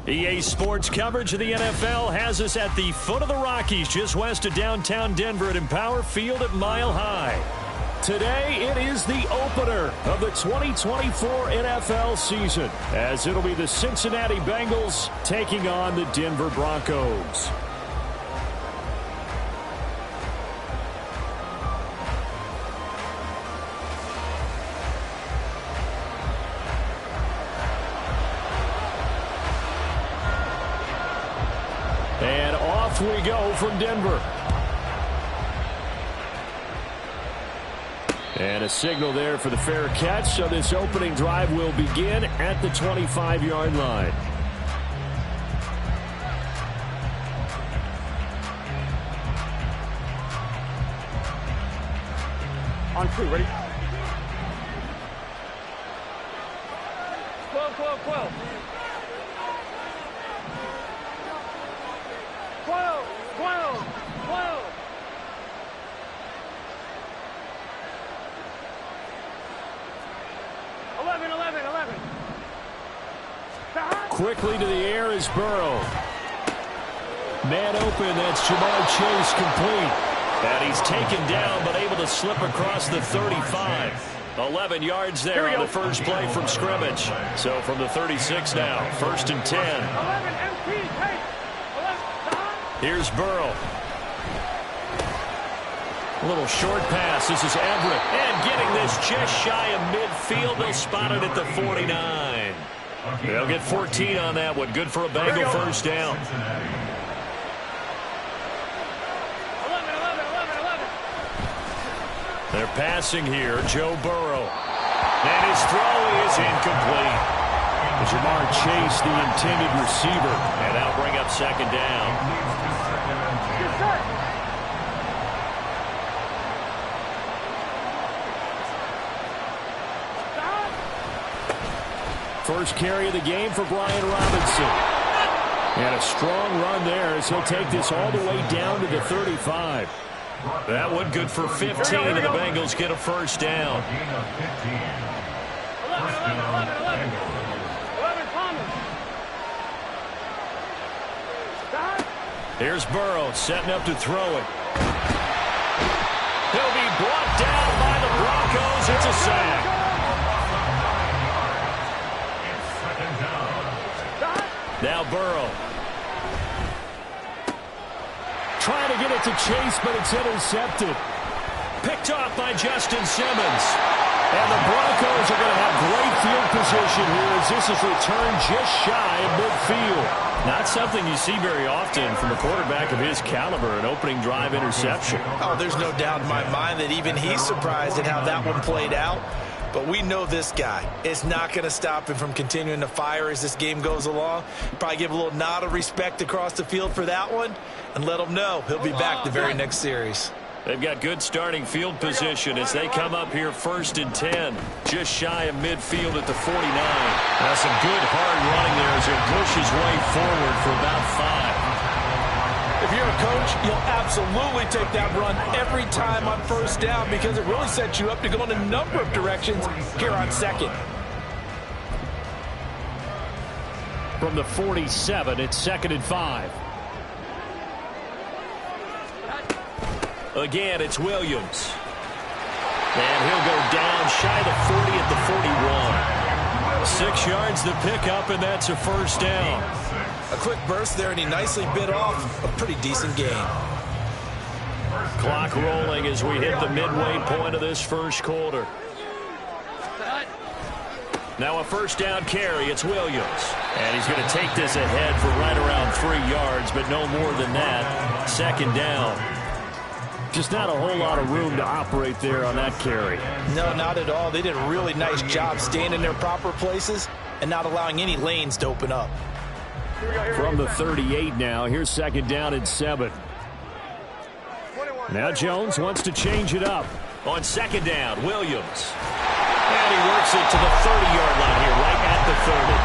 EA Sports coverage of the NFL has us at the foot of the Rockies, just west of downtown Denver at Empower Field at Mile High. Today, it is the opener of the 2024 NFL season, as it'll be the Cincinnati Bengals taking on the Denver Broncos. And off we go from Denver. And a signal there for the fair catch, so this opening drive will begin at the 25-yard line. On 2, ready? 12, 12, 12. 12, 12, 12. Quickly to the air is Burrow. Man open, that's Jamar Chase complete. And he's taken down, but able to slip across the 35. 11 yards there on the first play from scrimmage. So from the 36 now, 1st and 10. Here's Burrow. A little short pass. This is Everett. And getting this just shy of midfield. They'll spot it at the 49. They'll get 14 on that one. Good for a Bengal first down. 11. They're passing here. Joe Burrow. And his throw is incomplete. Jamar Chase, the intended receiver. And that'll bring up 2nd down. First carry of the game for Brian Robinson. And a strong run there as he'll take this all the way down to the 35. That one good for 15, and the Bengals get a first down. 11. Here's Burrow setting up to throw it. He'll be brought down by the Broncos. It's a sack. Now Burrow. Trying to get it to Chase, but it's intercepted. Picked off by Justin Simmons. And the Broncos are going to have great field position here as this is returned just shy of midfield. Not something you see very often from a quarterback of his caliber, an opening drive interception. Oh, there's no doubt in my mind that even he's surprised at how that one played out. But we know this guy is not going to stop him from continuing to fire as this game goes along. Probably give a little nod of respect across the field for that one and let him know he'll be back the very next series. They've got good starting field position as they come up here 1st and 10, just shy of midfield at the 49. That's some good hard running there as he'll push his way forward for about 5. If you're a coach, you'll absolutely take that run every time on 1st down because it really sets you up to go in a number of directions here on 2nd. From the 47, it's 2nd and 5. Again, it's Williams. And he'll go down shy of the 40 at the 41. 6 yards the pickup, and that's a first down. A quick burst there, and he nicely bit off a pretty decent gain. Clock rolling as we hit the midway point of this first quarter. Now a first down carry. It's Williams. And he's going to take this ahead for right around 3 yards, but no more than that. 2nd down. Just not a whole lot of room to operate there on that carry. No, not at all. They did a really nice job staying in their proper places and not allowing any lanes to open up. From the 38 now, here's 2nd down and 7. Now Jones wants to change it up. On 2nd down, Williams. And he works it to the 30-yard line here, right at the 30.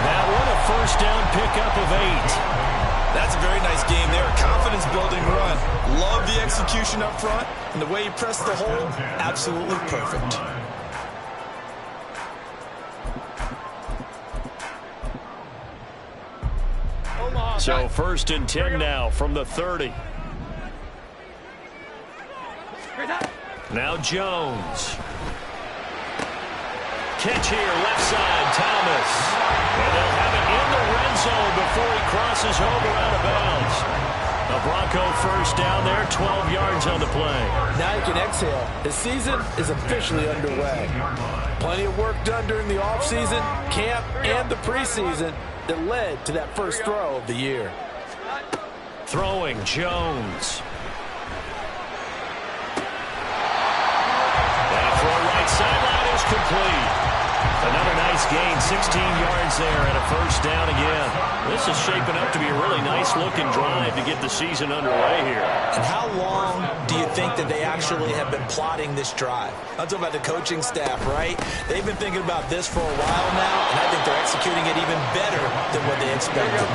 That one a first down pickup of 8. That's a very nice game there. Confidence-building run. Love the execution up front. And the way he pressed the hole, absolutely perfect. So 1st and 10 now from the 30. Now Jones. Catch here, left side, Thomas. And they'll have it in the red zone before he crosses over out of bounds. A Bronco first down there, 12 yards on the play. Now you can exhale. The season is officially underway. Plenty of work done during the offseason, camp, and the preseason that led to that first throw of the year. Throwing, Jones. That throw right sideline is complete. Another nice gain, 16 yards there, and a first down again. This is shaping up to be a really nice-looking drive to get the season underway here. And how long do you think that they actually have been plotting this drive? I'm talking about the coaching staff, right? They've been thinking about this for a while now, and I think they're executing it even better than what they expected.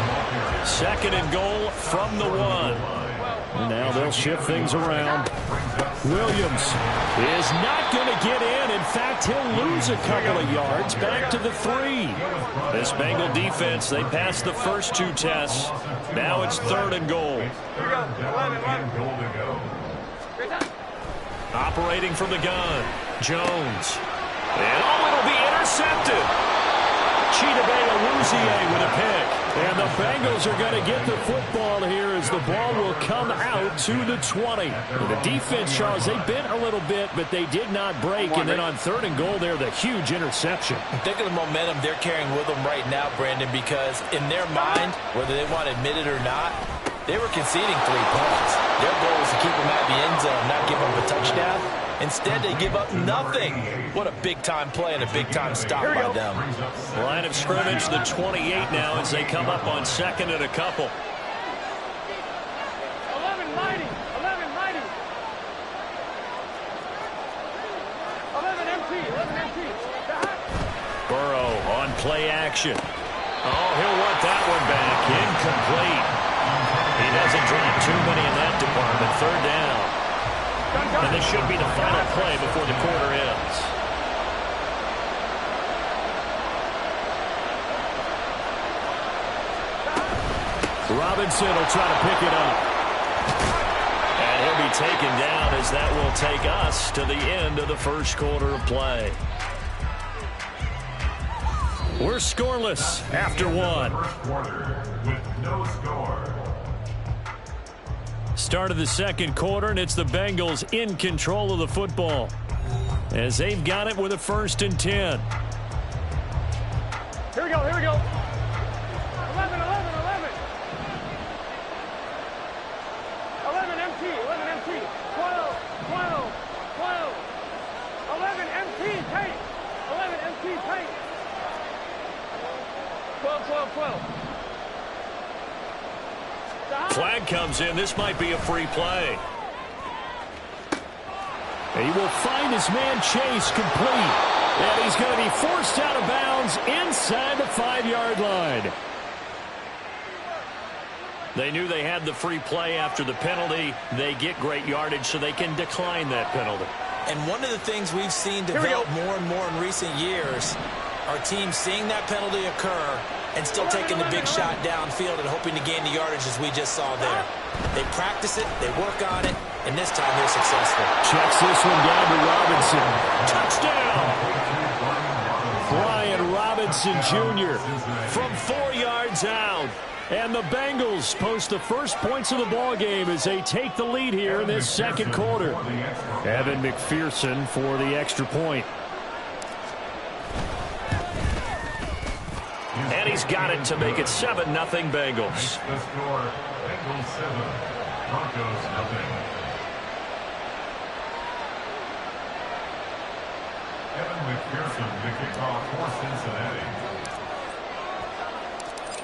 2nd and goal from the 1. Now they'll shift things around. Williams is not going to get in. In fact, he'll lose a couple of yards back to the 3. This Bengal defense, they passed the first 2 tests. Now it's 3rd and goal. Operating from the gun, Jones. And it'll be intercepted. TDay with a pick. And the Bengals are going to get the football here as the ball will come out to the 20. The defense, Charles, they bent a little bit, but they did not break. And then on 3rd and goal there, the huge interception. Think of the momentum they're carrying with them right now, Brandon, because in their mind, whether they want to admit it or not, they were conceding 3 points. Their goal was to keep them at the end zone, not give them a touchdown. Instead, they give up nothing. What a big-time play and a big-time stop by them. Line of scrimmage, the 28 now as they come up on 2nd and a couple. 11 mighty. 11 mighty. 11 empty. 11 empty. Burrow on play action. Oh, he'll want that one back. Incomplete. He doesn't drop too many in that department. 3rd down. And this should be the final play before the quarter ends. Robinson will try to pick it up. And he'll be taken down as that will take us to the end of the first quarter of play. We're scoreless after 1. With no score. Start of the 2nd quarter, and it's the Bengals in control of the football as they've got it with a 1st and 10. Here we go. 11, 11, 11. 11 empty. 11 empty. 12, 12, 12. 11 empty. Take. 11 empty. Take. 12, 12, 12. Flag comes in. This might be a free play. He will find his man Chase complete. And he's going to be forced out of bounds inside the 5-yard line. They knew they had the free play after the penalty. They get great yardage so they can decline that penalty. And one of the things we've seen develop more and more in recent years are teams seeing that penalty occur and still taking the big shot downfield and hoping to gain the yardage as we just saw there. They practice it, they work on it, and this time they're successful. Checks this one down to Robinson. Touchdown! Brian Robinson Jr. from 4 yards out. And the Bengals post the first points of the ball game as they take the lead here in this 2nd quarter. Evan McPherson for the extra point. And he's got it to make it 7-0 Bengals. The score, Bengals 7, Broncos 0. Evan McPherson, the kickoff for Cincinnati.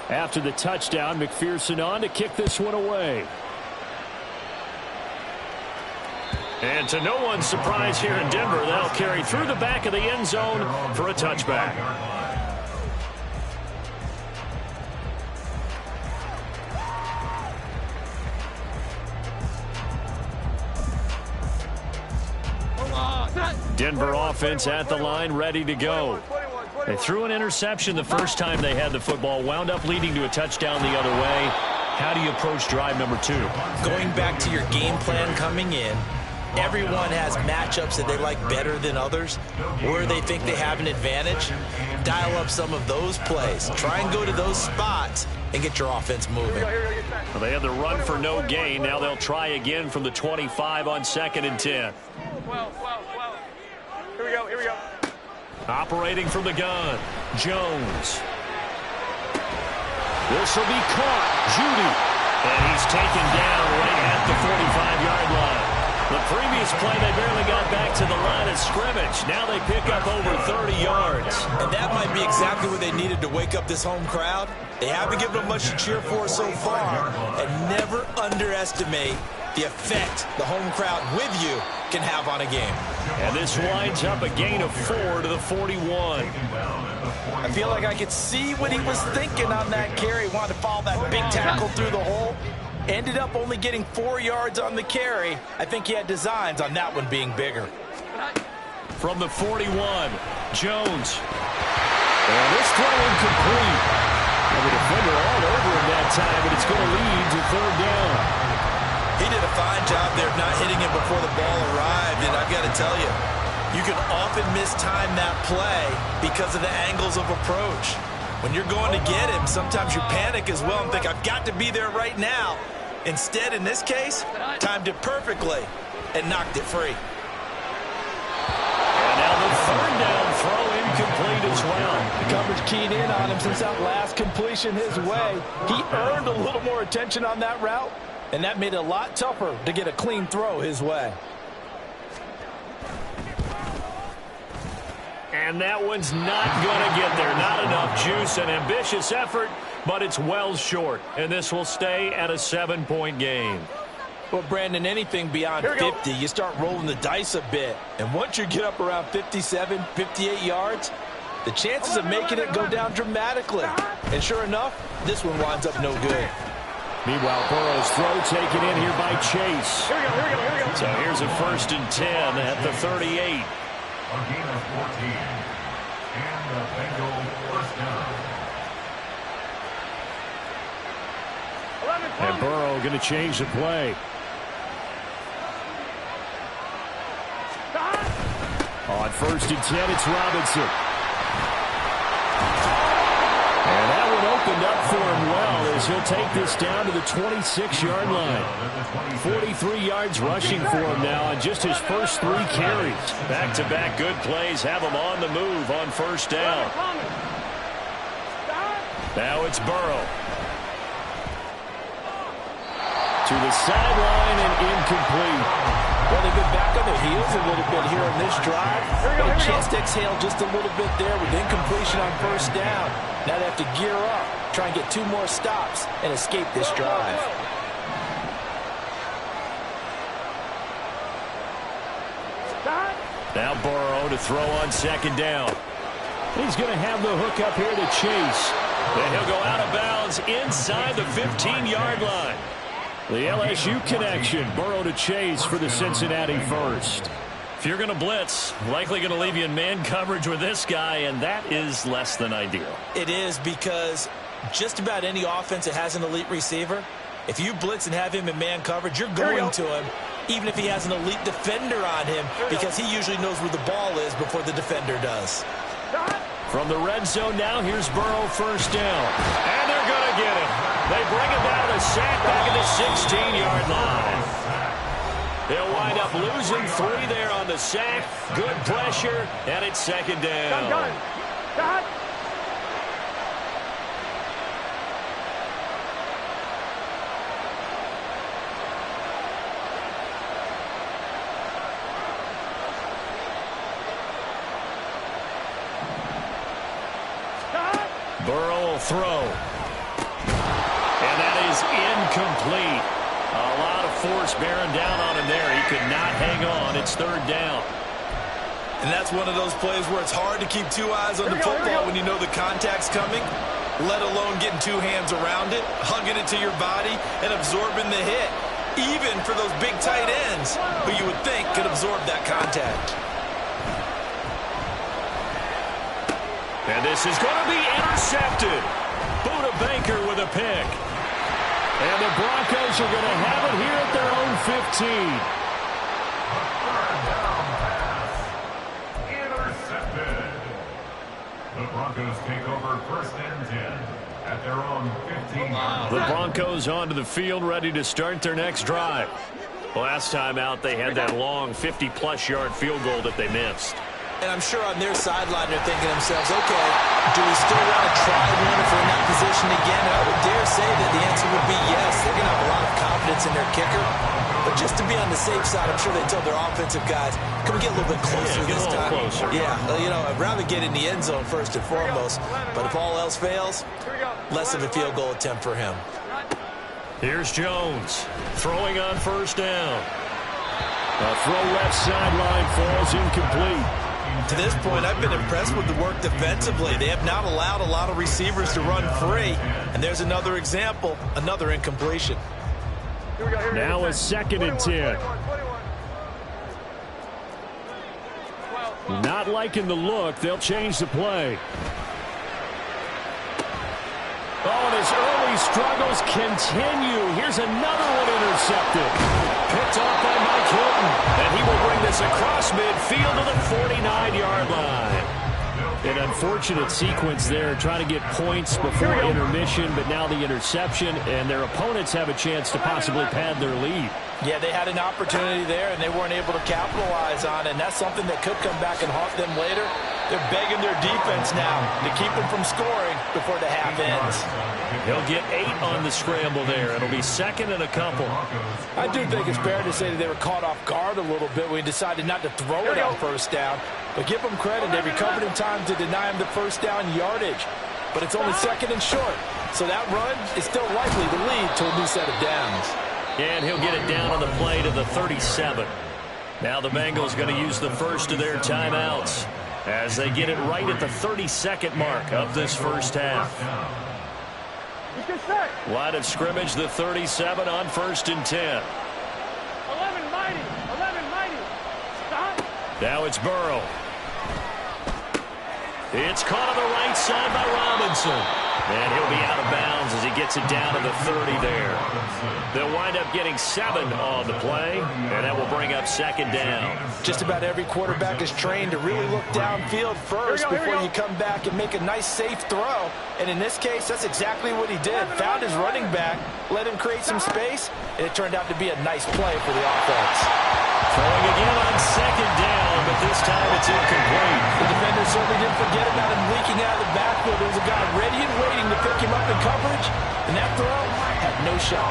After the touchdown, McPherson on to kick this one away. And to no one's surprise here in Denver, they'll carry through the back of the end zone for a touchback. Denver offense at the line, ready to go. 21, 21. They threw an interception the first time they had the football, wound up leading to a touchdown the other way. How do you approach drive number 2? Going back to your game plan coming in, everyone has matchups that they like better than others, where they think they have an advantage. Dial up some of those plays. Try and go to those spots and get your offense moving. Well, they had the run for no gain. Now they'll try again from the 25 on 2nd and 10. 12. Here we go. Operating from the gun, Jones. This will be caught. Judy. And he's taken down right at the 45-yard line. The previous play, they barely got back to the line of scrimmage. Now they pick up over 30 yards. And that might be exactly what they needed to wake up this home crowd. They haven't given them much to cheer for so far. And never underestimate the effect the home crowd with you can have on a game. And this winds up a gain of 4 to the 41. I feel like I could see what he was thinking on that carry. Wanted to follow that big tackle through the hole. Ended up only getting 4 yards on the carry. I think he had designs on that one being bigger. From the 41, Jones. And this throw incomplete. And the defender all over him that time, but it's going to lead to 3rd down. He did a fine job there of not hitting him before the ball arrived, and I've got to tell you, you can often mistime that play because of the angles of approach. When you're going to get him, sometimes you panic as well and think, I've got to be there right now. Instead, in this case, timed it perfectly and knocked it free. And now the 3rd down throw incomplete as well. The coverage keyed in on him since that last completion his way. He earned a little more attention on that route, and that made it a lot tougher to get a clean throw his way. And that one's not going to get there. Not enough juice. An ambitious effort, but it's well short. And this will stay at a 7-point game. Well, Brandon, anything beyond 50, you start rolling the dice a bit. And once you get up around 57, 58 yards, the chances of making it go down dramatically. And sure enough, this one winds up no good. Meanwhile, Burrow's throw taken in here by Chase. Here we go. So here's a 1st and 10 at the 38. A gain of 14. And the Bengals first down. 11, And Burrow going to change the play. On 1st and 10, it's Robinson. And that one opened up for him well as he'll take this down to the 26-yard line. 43 yards rushing for him now on just his first 3 carries. Back-to-back good plays have him on the move on 1st down. Now it's Burrow. To the sideline and incomplete. Well, they've been back on their heels a little bit here on this drive. But a chance to exhale just a little bit there with incompletion on 1st down. Now they have to gear up, try and get 2 more stops and escape this drive. Now Burrow to throw on 2nd down. He's going to have the hook up here to Chase. And he'll go out of bounds inside the 15-yard line. The LSU connection, Burrow to Chase for the Cincinnati 1st. If you're going to blitz, likely going to leave you in man coverage with this guy, and that is less than ideal. It is, because just about any offense that has an elite receiver, if you blitz and have him in man coverage, you're going to him, even if he has an elite defender on him, because he usually knows where the ball is before the defender does. From the red zone now, here's Burrow 1st down. And they're going to get him. They bring him down to sack back at the 16-yard line. They'll wind up losing 3 there on the sack. Good pressure, and it's 2nd down. Done. Burrow will throw. And that is incomplete. A lot of force bearing down on him there. He could not hang on. It's 3rd down. And that's one of those plays where it's hard to keep 2 eyes on the football when you know the contact's coming, let alone getting 2 hands around it, hugging it to your body, and absorbing the hit, even for those big tight ends who you would think could absorb that contact. And this is going to be intercepted. Buda Baker with a pick. And the Broncos are going to have it here at their own 15. Intercepted. The Broncos take over 1st and 10 at their own 15. The Broncos onto the field, ready to start their next drive. Last time out, they had that long 50-plus yard field goal that they missed. And I'm sure on their sideline they're thinking to themselves, okay, do we still want to try one if we're in that position again? And I would dare say that the answer would be yes. They're going to have a lot of confidence in their kicker. But just to be on the safe side, I'm sure they told their offensive guys, can we get a little bit closer this time? Closer. Yeah, you know, I'd rather get in the end zone first and foremost. But if all else fails, less of a field goal attempt for him. Here's Jones throwing on 1st down. A throw left sideline falls incomplete. To this point, I've been impressed with the work defensively. They have not allowed a lot of receivers to run free. And there's another example, another incompletion. Now a 2nd and 10. Not liking the look. They'll change the play. Oh, and his early struggles continue. Here's another one intercepted. Picked off by Mike Hilton. And he will bring this across midfield to the 49-yard line. An unfortunate sequence there, trying to get points before intermission, but now the interception, and their opponents have a chance to possibly pad their lead. Yeah, they had an opportunity there, and they weren't able to capitalize on it, and that's something that could come back and haunt them later. They're begging their defense now to keep them from scoring before the half ends. He'll get 8 on the scramble there. It'll be 2nd and a couple. I do think it's fair to say that they were caught off guard a little bit when he decided not to throw it on 1st down. But give them credit. They recovered in time to deny him the 1st down yardage. But it's only 2nd and short. So that run is still likely to lead to a new set of downs. And he'll get it down on the play to the 37. Now the Bengals going to use the first of their timeouts as they get it right at the 32nd mark of this first half. Line of scrimmage, the 37 on 1st and 10. 11 mighty. Stop. Now it's Burrow. It's caught on the right side by Robinson. And he'll be out of bounds as he gets it down to the 30 there. They'll wind up getting 7 on the play, and that will bring up 2nd down. Just about every quarterback is trained to really look downfield first before you come back and make a nice, safe throw. And in this case, that's exactly what he did. Found his running back, let him create some space, and it turned out to be a nice play for the offense. Throwing again on 2nd down, but this time it's incomplete. The defender certainly didn't forget about him leaking out of the backfield. There was a guy ready and waiting to pick him up in coverage, and that throw had no shot.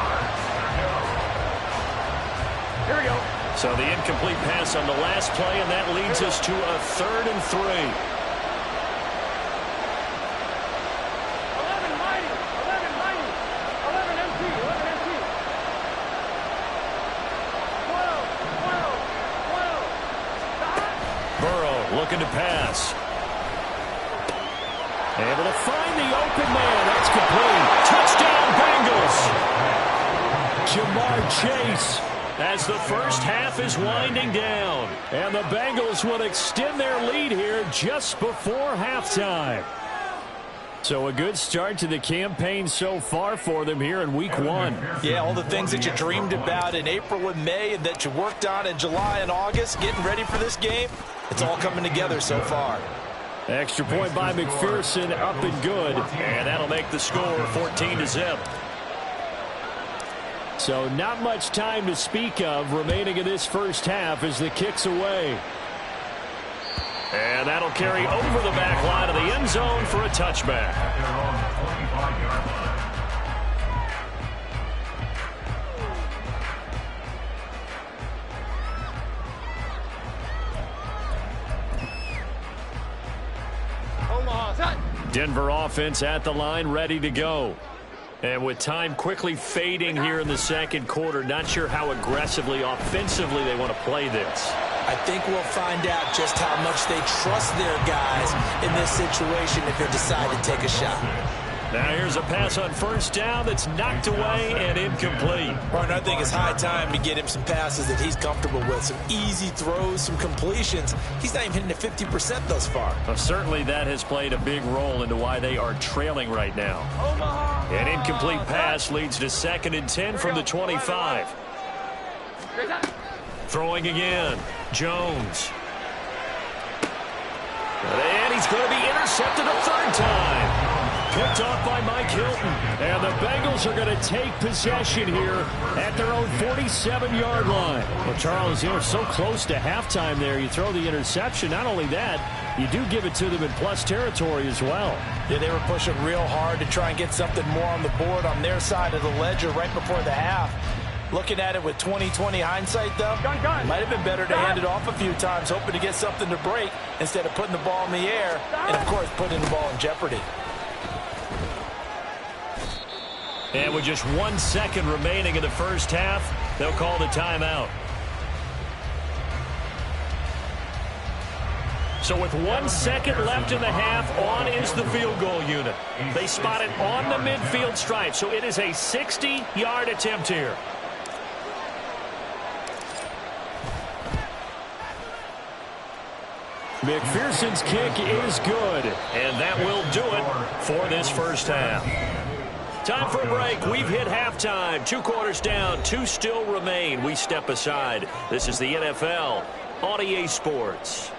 Here we go. So the incomplete pass on the last play, and that leads us to a 3rd and 3. 11 mighty. 11 empty. 12. Burrow looking to pass. Able to find the open man. That's complete. Touchdown, Bengals. Jamar Chase as the first half is winding down. And the Bengals will extend their lead here just before halftime. So a good start to the campaign so far for them here in week 1. Yeah, all the things that you dreamed about in April and May and that you worked on in July and August, getting ready for this game, it's all coming together so far. Extra point by McPherson, up and good. And that'll make the score 14-0. So not much time to speak of remaining in this first half as the kick's away. And that'll carry over the back line of the end zone for a touchback. Denver offense at the line, ready to go. And with time quickly fading here in the second quarter, not sure how aggressively, offensively they want to play this. I think we'll find out just how much they trust their guys in this situation if they decide to take a shot. Now here's a pass on first down that's knocked away and incomplete. Right, I think it's high time to get him some passes that he's comfortable with. Some easy throws, some completions. He's not even hitting at 50% thus far. Well, certainly that has played a big role into why they are trailing right now. An incomplete pass leads to 2nd and 10 from the 25. Throwing again. Jones. And he's going to be intercepted a 3rd time. Picked off by Mike Hilton. And the Bengals are going to take possession here at their own 47-yard line. Well, Charles, you're so close to halftime there. You throw the interception. Not only that, you do give it to them in plus territory as well. Yeah, they were pushing real hard to try and get something more on the board on their side of the ledger right before the half. Looking at it with 20/20 hindsight, though, might have been better to hand it off a few times, hoping to get something to break instead of putting the ball in the air and, of course, putting the ball in jeopardy. And with just 1 second remaining in the first half, they'll call the timeout. So with 1 second left in the half, on is the field goal unit. They spot it on the midfield stripe, so it is a 60-yard attempt here. McPherson's kick is good, and that will do it for this first half. Time for a break. We've hit halftime. 2 quarters down, 2 still remain. We step aside. This is the NFL on EA Sports.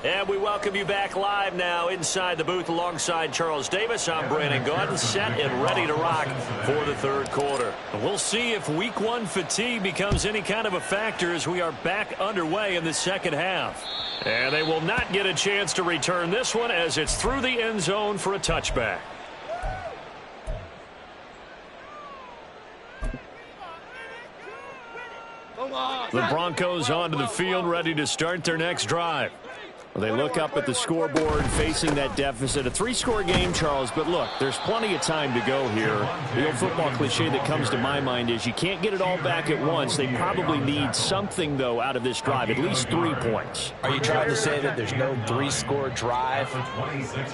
And we welcome you back live now inside the booth alongside Charles Davis. I'm Brandon Gaudin, set and ready to rock for the 3rd quarter. We'll see if Week 1 fatigue becomes any kind of a factor as we are back underway in the 2nd half. And they will not get a chance to return this one as it's through the end zone for a touchback. The Broncos onto the field, ready to start their next drive. Well, they look up at the scoreboard facing that deficit. A 3-score game, Charles, but look, there's plenty of time to go here. The old football cliche that comes to my mind is you can't get it all back at once. They probably need something, though, out of this drive, at least 3 points. Are you trying to say that there's no 3-score drive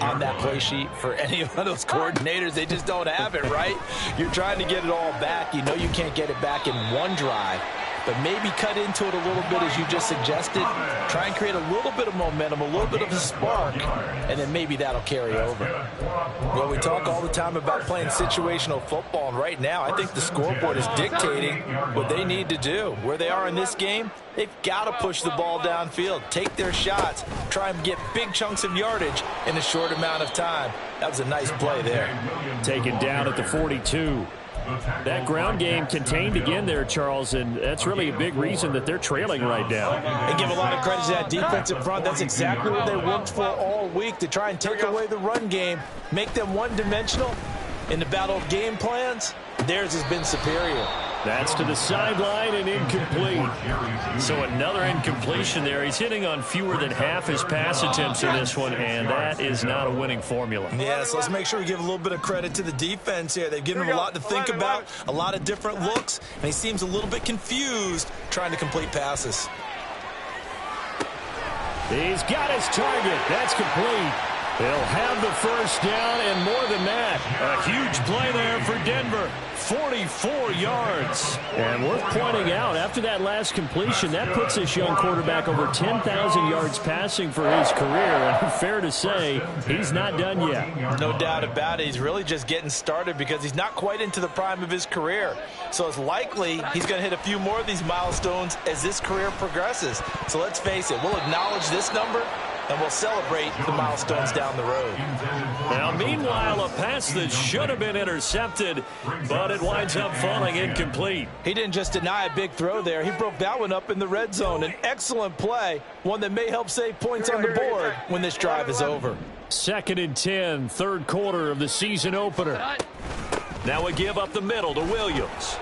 on that play sheet for any of those coordinators? They just don't have it, right? You're trying to get it all back. You know you can't get it back in one drive. But maybe cut into it a little bit as you just suggested. Try and create a little bit of momentum, a little bit of a spark, and then maybe that'll carry over. Well, we talk all the time about playing situational football, and right now I think the scoreboard is dictating what they need to do. Where they are in this game, they've got to push the ball downfield, take their shots, try and get big chunks of yardage in a short amount of time. That was a nice play there. Taken down at the 42. That ground game contained again there, Charles, and that's really a big reason that they're trailing right now. And give a lot of credit to that defense in front. That's exactly what they worked for all week, to try and take away the run game, make them one-dimensional. In the battle of game plans, theirs has been superior. That's to the sideline and incomplete. So another incompletion there. He's hitting on fewer than half his pass attempts in this one, and that is not a winning formula. Yeah, so let's make sure we give a little bit of credit to the defense here. They've given him a lot to think about, a lot of different looks, and he seems a little bit confused trying to complete passes. He's got his target. That's complete. They'll have the first down and more than that. A huge play there for Denver. 44 yards. And worth pointing out, after that last completion, that puts this young quarterback over 10,000 yards passing for his career. And fair to say, he's not done yet. No doubt about it. He's really just getting started because he's not quite into the prime of his career. So it's likely he's going to hit a few more of these milestones as this career progresses. So let's face it, we'll acknowledge this number, and we'll celebrate the milestones down the road. Now, meanwhile, a pass that should have been intercepted, but it winds up falling incomplete. He didn't just deny a big throw there. He broke that one up in the red zone. An excellent play, one that may help save points on the board when this drive is over. 2nd and 10, 3rd quarter of the season opener. Now we give up the middle to Williams.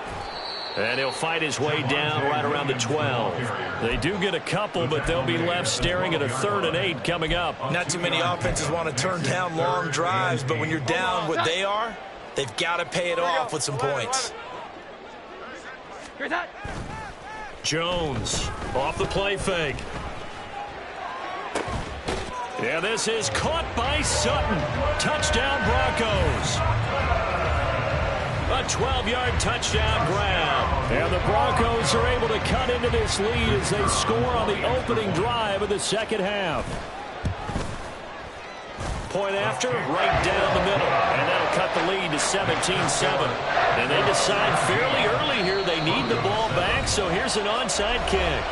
And he'll fight his way down right around the 12. They do get a couple, but they'll be left staring at a 3rd and 8 coming up. Not too many offenses want to turn down long drives, but when you're down what they are, they've got to pay it off with some points. Here's that. Jones off the play fake. Yeah, this is caught by Sutton. Touchdown, Broncos. A 12-yard touchdown grab. And the Broncos are able to cut into this lead as they score on the opening drive of the second half. Point after, right down the middle. And that'll cut the lead to 17-7. And they decide fairly early here they need the ball back, so here's an onside kick.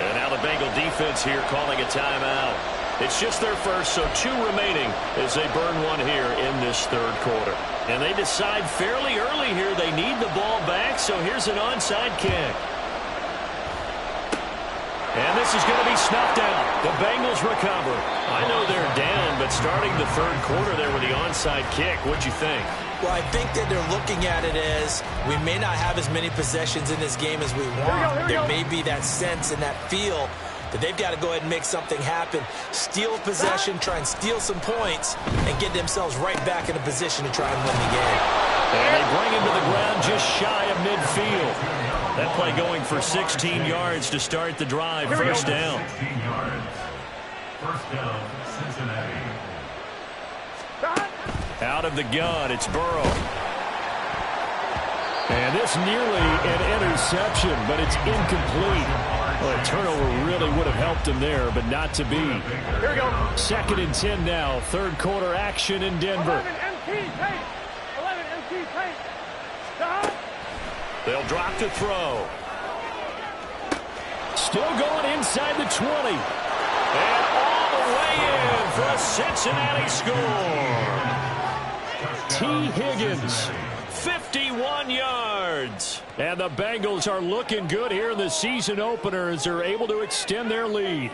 And now the Bengal defense here calling a timeout. It's just their first, so 2 remaining as they burn one here in this third quarter. And they decide fairly early here they need the ball back, so here's an onside kick. And this is going to be snuffed out. The Bengals recover. I know they're down, but starting the third quarter there with the onside kick, what'd you think? Well, I think that they're looking at it as we may not have as many possessions in this game as we want. There may be that sense and that feel that they've got to go ahead and make something happen. Steal possession, try and steal some points, and get themselves right back in a position to try and win the game. And they bring him to the ground just shy of midfield. That play going for 16 yards to start the drive. First down. 16 yards. First down, Cincinnati. Out of the gun, it's Burrow. And this nearly an interception, but it's incomplete. Well, a turnover really would have helped him there, but not to be. Here we go. 2nd and 10 now. Third quarter action in Denver. 11 MT paint. 11 MT paint. Stop. They'll drop to throw. Still going inside the 20. And all the way in for a Cincinnati score. T. Higgins, 51 yards. And the Bengals are looking good here in the season opener as they're able to extend their lead.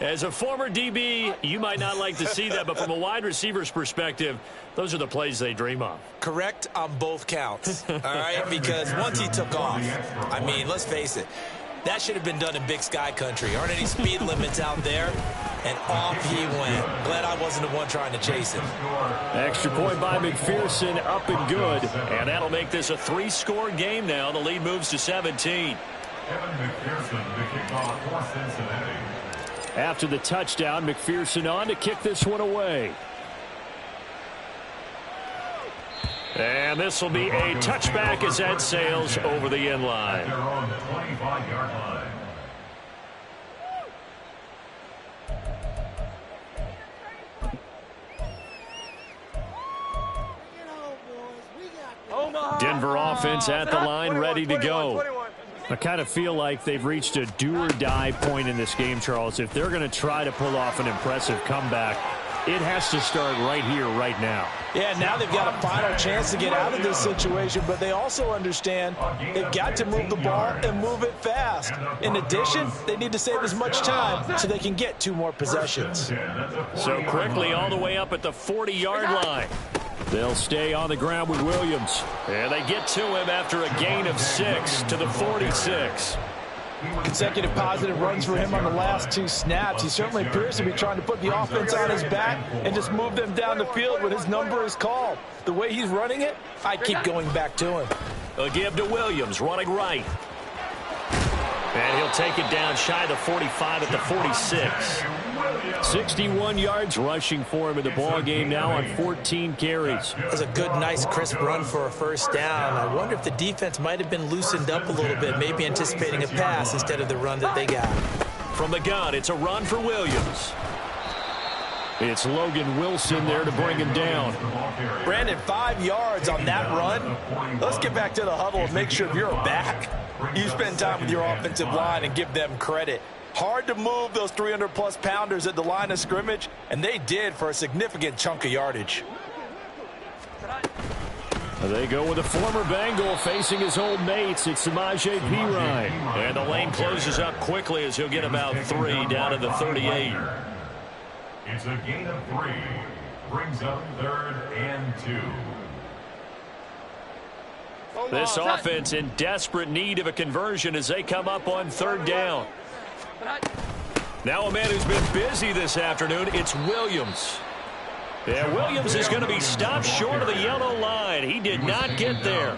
As a former DB, you might not like to see that, but from a wide receiver's perspective, those are the plays they dream of. Correct on both counts, all right? Because once he took off, I mean, let's face it, that should have been done in Big Sky country. Aren't any speed limits out there? And off he went. Glad I wasn't the one trying to chase him. Extra point by McPherson, up and good. And that'll make this a 3-score game now. The lead moves to 17. Kevin McPherson, the kickoff for Cincinnati. After the touchdown, McPherson on to kick this one away. And this will be a touchback as that sails over the end line. They're on the 25-yard line. Denver offense at the line, ready to go. I kind of feel like they've reached a do-or-die point in this game, Charles. If they're going to try to pull off an impressive comeback, it has to start right here, right now. Yeah, now they've got a final chance to get out of this situation, but they also understand they've got to move the ball and move it fast. In addition, they need to save as much time so they can get 2 more possessions. So quickly all the way up at the 40-yard line. They'll stay on the ground with Williams. And they get to him after a gain of 6 to the 46. Consecutive positive runs for him on the last 2 snaps. He certainly appears to be trying to put the offense on his back and just move them down the field when his number is called. The way he's running it, I'd keep going back to him. A give to Williams, running right. And he'll take it down shy of the 45 at the 46. 61 yards rushing for him in the ball game now on 14 carries. That was a good, nice, crisp run for a first down. I wonder if the defense might have been loosened up a little bit, maybe anticipating a pass instead of the run that they got. From the gun, it's a run for Williams. It's Logan Wilson there to bring him down. Brandon, 5 yards on that run. Let's get back to the huddle and make sure if you're back, you spend time with your offensive line and give them credit. Hard to move those 300-plus pounders at the line of scrimmage, and they did for a significant chunk of yardage. They go with a former Bengal facing his old mates. It's Samaje Perine. And the lane closes up quickly as he'll get about 3 down to the 38. It's a gain of 3. Brings up 3rd and 2. This offense in desperate need of a conversion as they come up on 3rd down. Now a man who's been busy this afternoon, it's Williams. Yeah, Williams is going to be stopped short of the yellow line. He did not get there.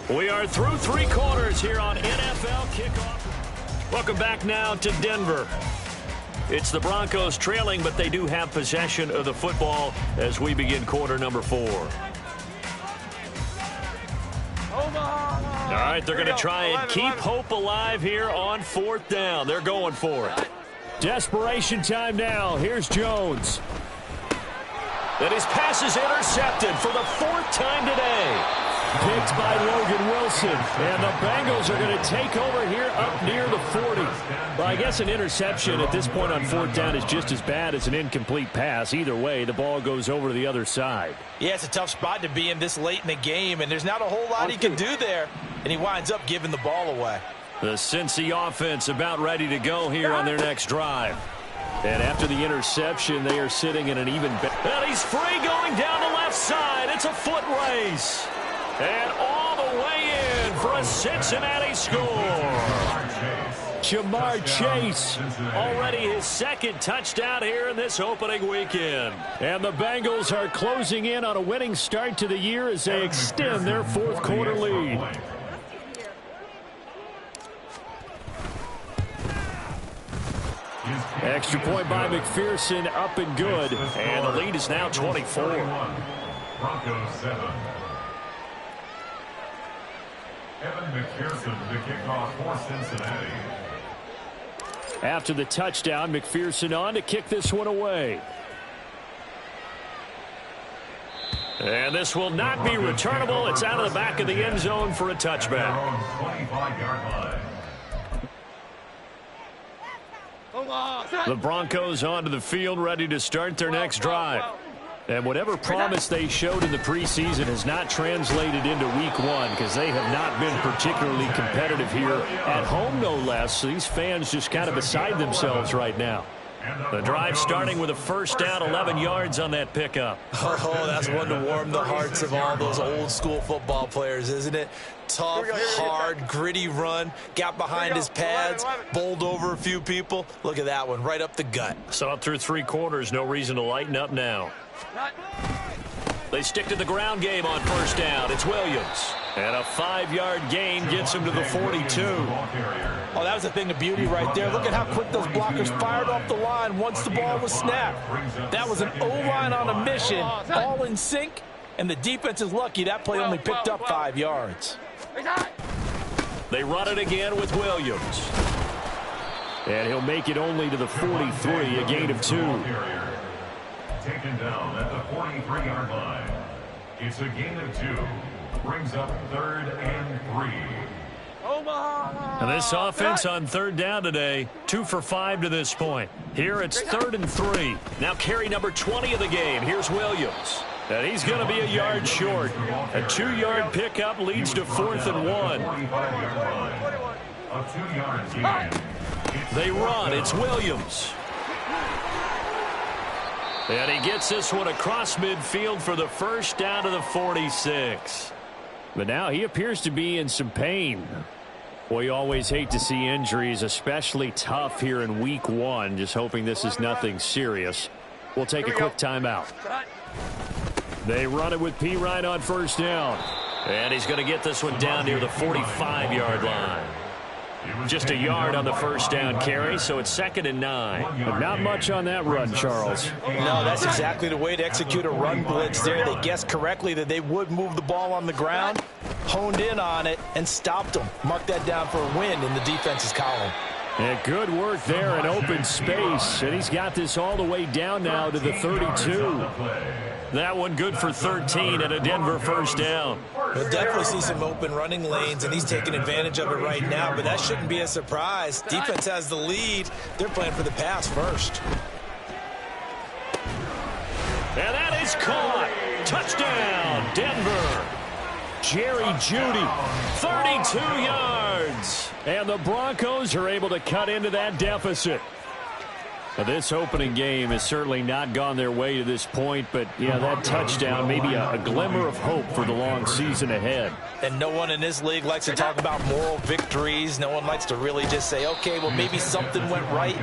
We are through 3 quarters here on NFL Kickoff. Welcome back now to Denver. It's the Broncos trailing, but they do have possession of the football as we begin quarter number 4. All right, they're going to try and keep hope alive here on 4th down. They're going for it. Desperation time now. Here's Jones. And his pass is intercepted for the 4th time today. Picked by Logan Wilson. And the Bengals are going to take over here up near the 40. Well, I guess an interception at this point on 4th down is just as bad as an incomplete pass. Either way, the ball goes over to the other side. Yeah, it's a tough spot to be in this late in the game, and there's not a whole lot he can do there. And he winds up giving the ball away. The Cincy offense about ready to go here on their next drive. And after the interception, they are sitting in an even better. And he's free going down the left side. It's a foot race. And all the way in for a Cincinnati score. Jamar Chase, already his 2nd touchdown here in this opening weekend. And the Bengals are closing in on a winning start to the year as they extend their 4th quarter lead. Extra point by McPherson, up and good. And the lead is now 24. Broncos 7. Evan McPherson to kick off for Cincinnati. After the touchdown, McPherson on to kick this one away. And this will not be returnable. It's out of the back of the end zone for a touchback. 25-yard line. The Broncos onto the field ready to start their next drive. And whatever promise they showed in the preseason has not translated into week 1 because they have not been particularly competitive here at home, no less. So these fans just kind of beside themselves right now. The drive starting with a 1st down, 11 yards on that pickup. Oh, that's one to warm the hearts of all those old school football players, isn't it? Tough, hard, gritty run. Got behind his pads, bowled over a few people. Look at that one, right up the gut. Saw it through 3 quarters. No reason to lighten up now. They stick to the ground game on 1st down. It's Williams. And a 5-yard gain gets him to the 42. Oh, that was a thing of beauty right there. Look at how quick those blockers fired off the line once the ball was snapped. That was an O-line on a mission, all in sync, and the defense is lucky that play only picked up 5 yards. They run it again with Williams. And he'll make it only to the 43, a gain of 2. Taken down at the 43-yard line. It's a gain of 2. Brings up 3rd and 3. And this offense on 3rd down today, 2 for 5 to this point. Here it's 3rd and 3. Now carry number 20 of the game. Here's Williams. And he's going to be a yard short. A 2-yard pickup leads to 4th and 1. A 2-yard gain. They run. It's Williams. And he gets this one across midfield for the 1st down to the 46. But now he appears to be in some pain. Well, you always hate to see injuries, especially tough here in week 1. Just hoping this is nothing serious. We'll take a quick timeout. They run it with P. Ryan on 1st down. And he's going to get this one down near the 45-yard line. Just a yard on the 1st down carry, so it's 2nd and 9. But not much on that run, Charles. No, that's exactly the way to execute a run blitz there. They guessed correctly that they would move the ball on the ground, honed in on it, and stopped them. Mark that down for a win in the defense's column. And good work there in open space. And he's got this all the way down now to the 32. That one good for 13 and a Denver 1st down. We'll definitely see some open running lanes, and he's taking advantage of it right now, but that shouldn't be a surprise. Defense has the lead. They're playing for the pass first. And that is caught. Touchdown, Denver. Jerry Jeudy, 32 yards. And the Broncos are able to cut into that deficit. This opening game has certainly not gone their way to this point, but, yeah, that touchdown, maybe a glimmer of hope for the long season ahead. And no one in this league likes to talk about moral victories. No one likes to really just say, okay, well, maybe something went right.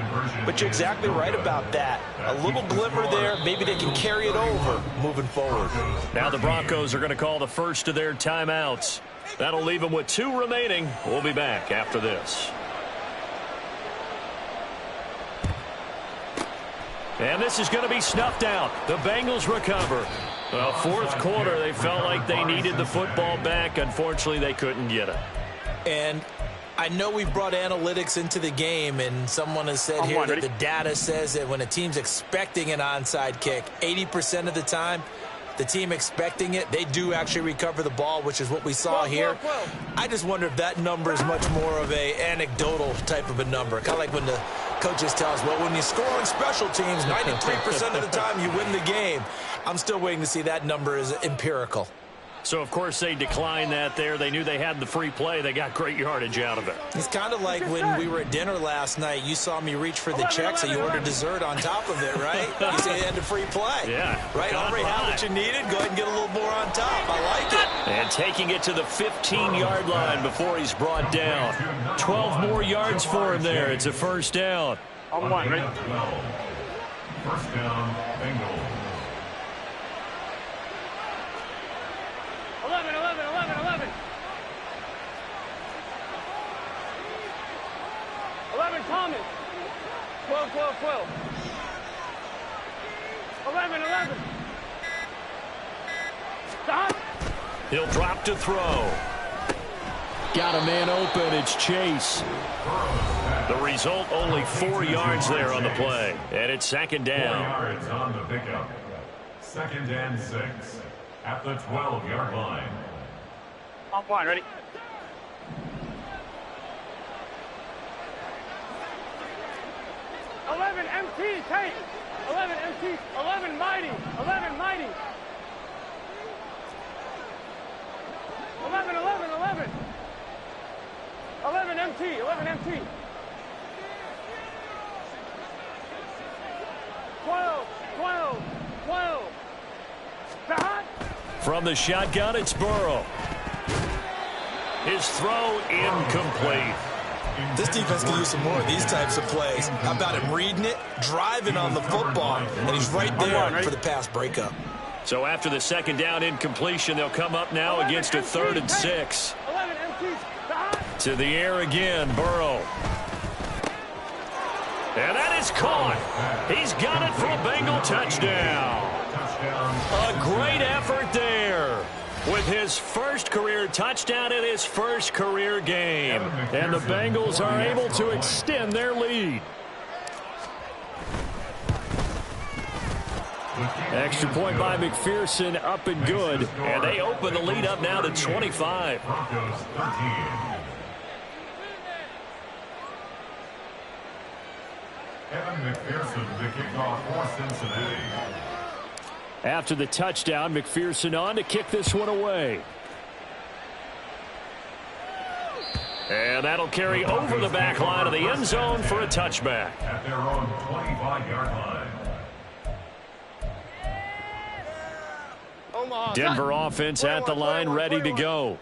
But you're exactly right about that. A little glimmer there. Maybe they can carry it over moving forward. Now the Broncos are going to call the first of their timeouts. That'll leave them with 2 remaining. We'll be back after this. And this is going to be snuffed out. The Bengals recover. Well, fourth quarter, they felt like they needed the football back. Unfortunately, they couldn't get it. And I know we brought analytics into the game, and someone has said here that the data says that when a team's expecting an onside kick, 80% of the time, the team expecting it, they do actually recover the ball, which is what we saw here. I just wonder if that number is much more of a anecdotal type of a number. Kind of like when the coaches tell us, well, when you score on special teams, 93% of the time you win the game. I'm still waiting to see that number is empirical. So, of course, they declined that there. They knew they had the free play. They got great yardage out of it. It's kind of like when we were at dinner last night. You saw me reach for the check, so you ordered dessert on top of it, right? You said you had the free play. Yeah. Right? Already had what you needed. Go ahead and get a little more on top. I like it. And taking it to the 15-yard line before he's brought down. 12 more yards for him there. It's a first down. On one, right? First down, Bengals. 11, 11, 11, 11. 11, Thomas. 12, 12, 12. 11, 11. Stop. He'll drop to throw. Got a man open. It's Chase. The result, only 4 yards there on the play. And it's second down. 4 yards on the pickup. Second and 6 at the 12-yard line. On one, ready? MT, Tate. 11 MT, 11 Mighty, 11 Mighty. 11, 11, 11. 11 MT, 11 MT. 12, 12, 12. Stop. From the shotgun, it's Burrow. His throw incomplete. This defense can use some more of these types of plays. How about him reading it, driving on the football, and he's right there for the pass breakup. So after the second down incompletion, they'll come up now against a 3rd and 6. To the air again, Burrow. And that is caught. He's got it for a Bengal touchdown. A great effort there with his first career touchdown in his first career game. And the Bengals are able to extend their lead. Extra point by McPherson, up and good. And they open the lead up now to 25. Broncos 13. Evan McPherson, the kickoff for Cincinnati. After the touchdown, McPherson on to kick this one away. And that'll carry over the back line of the end zone for a touchback. At their own 25-yard line. Denver offense at the line, ready to go.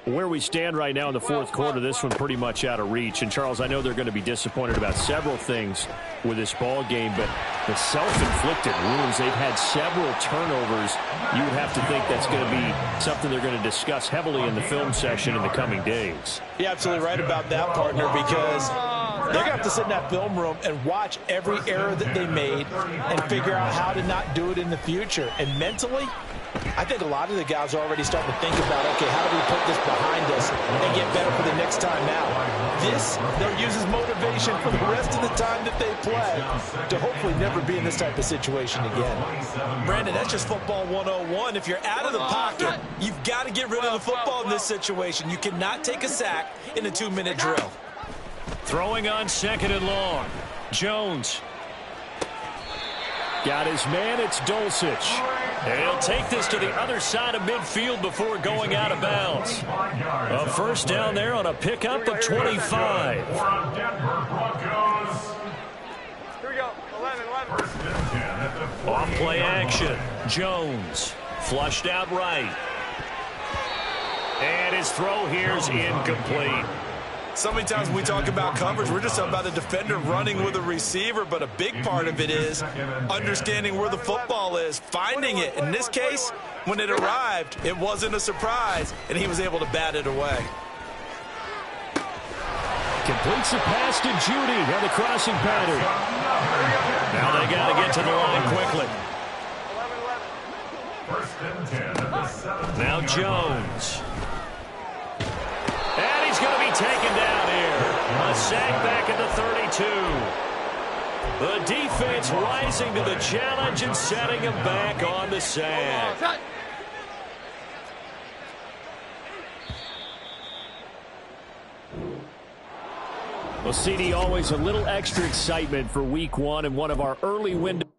Where we stand right now in the fourth quarter, this one pretty much out of reach. And, Charles, I know they're going to be disappointed about several things with this ball game, but the self-inflicted wounds, they've had several turnovers. You would have to think that's going to be something they're going to discuss heavily in the film session in the coming days. You're absolutely right about that, partner, because they're going to have to sit in that film room and watch every error that they made and figure out how to not do it in the future. And mentally, I think a lot of the guys are already starting to think about, okay, how do we put this behind us and get better for the next time out? This, they'll use as motivation for the rest of the time that they play to hopefully never be in this type of situation again. Brandon, that's just football 101. If you're out of the pocket, you've got to get rid of the football in this situation. You cannot take a sack in a 2-minute drill. Throwing on 2nd and long. Jones. Got his man, it's Dulcich. And he'll take this to the other side of midfield before going out of bounds. A first down there on a pickup of 25. For Denver Broncos. Here we go. First and 10 at the On play 48-yard action. line. Jones flushed out right. And his throw here is incomplete. So many times when we talk about coverage, we're just talking about a defender running with a receiver, but a big part of it is understanding where the football is, finding it. In this case, when it arrived, it wasn't a surprise, and he was able to bat it away. Completes the pass to Judy on the crossing pattern. Now they got to get to the line quickly. 11-11. First and 10 at the 17-yard Now line. Jones. And he's going to be taken down here. A sack back at the 32. The defense rising to the challenge and setting him back on the sack. Well, CD, always a little extra excitement for week one and one of our early windows.